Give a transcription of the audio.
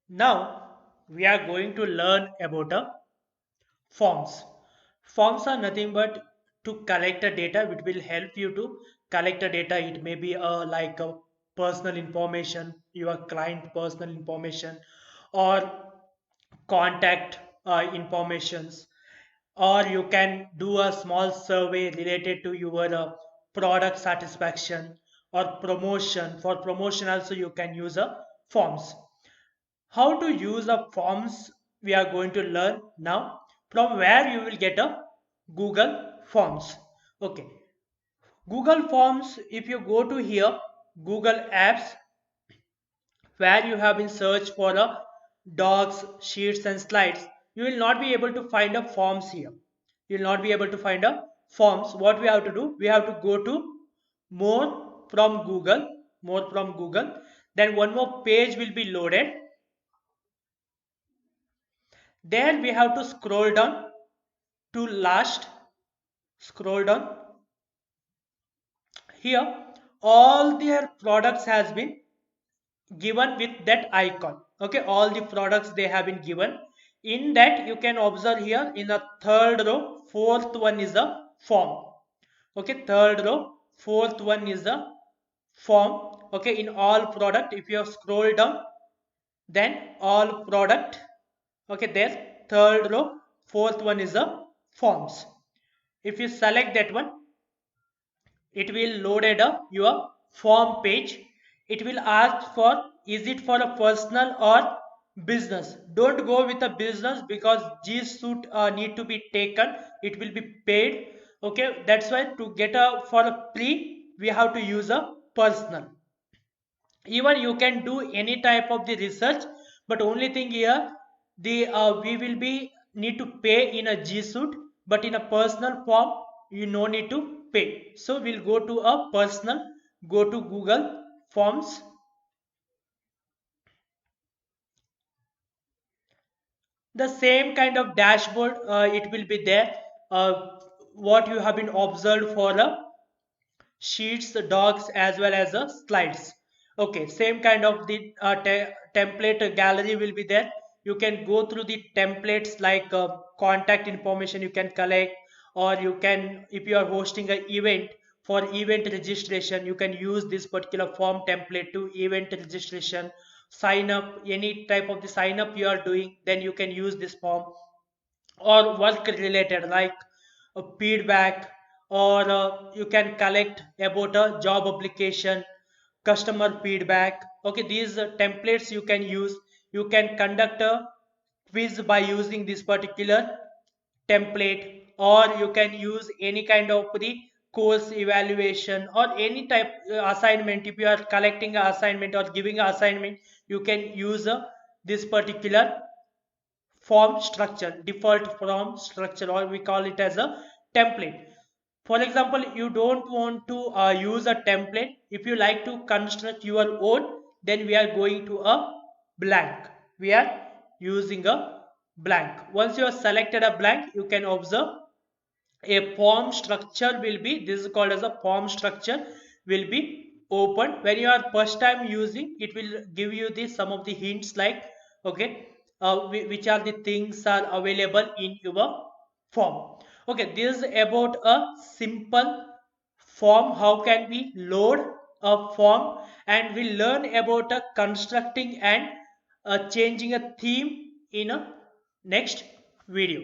Now we are going to learn about forms. Forms are nothing but to collect the data which will help you to collect the data. It may be like a personal information, your client personal information, or contact informations, or you can do a small survey related to your product satisfaction or promotion. For promotion also you can use a forms. How to use the forms we are going to learn now, from where you will get a Google Forms. Okay, Google Forms, if you go to here, Google Apps, where you have been search for a docs, sheets and slides, you will not be able to find a forms here. You will not be able to find a forms. What we have to do? We have to go to more from Google. Then one more page will be loaded. There we have to scroll down to last. Scroll down. Here all their products has been given with that icon. Okay, all the products they have been given. In that you can observe here in the third row, fourth one is the form. Okay, third row, fourth one is the form. Okay, in all product, if you scroll down, then all product. Okay, there third row, fourth one is the forms. If you select that one, it will loaded up your form page. It will ask for, is it for a personal or business. Don't go with a business because G suit need to be taken, it will be paid. Okay, that's why to get a for a free we have to use a personal. Even you can do any type of the research, but only thing here, the we will be need to pay in a G suite, but in a personal form you no need to pay. So we'll go to a personal, go to Google Forms. The same kind of dashboard it will be there, what you have been observed for the sheets, docs, as well as the slides. Okay, same kind of the template gallery will be there. You can go through the templates like contact information you can collect, or you can, if you are hosting an event, for event registration you can use this particular form template to event registration. Sign up, any type of the sign up you are doing, then you can use this form. Or work related like a feedback, or you can collect about a job application, customer feedback. Okay, these templates you can use. You can conduct a quiz by using this particular template, or you can use any kind of the course evaluation or any type assignment. If you are collecting an assignment or giving an assignment, you can use this particular form structure, default form structure, or we call it as a template. For example, you don't want to use a template. If you like to construct your own, then we are going to a blank. We are using a blank. Once you have selected a blank, you can observe a form structure will be, this is called as a form structure, will be open. When you are first time using, it will give you the some of the hints like, okay, which are the things are available in your form. Okay, this is about a simple form, how can we load a form, and we learn about constructing and changing a theme in a next video.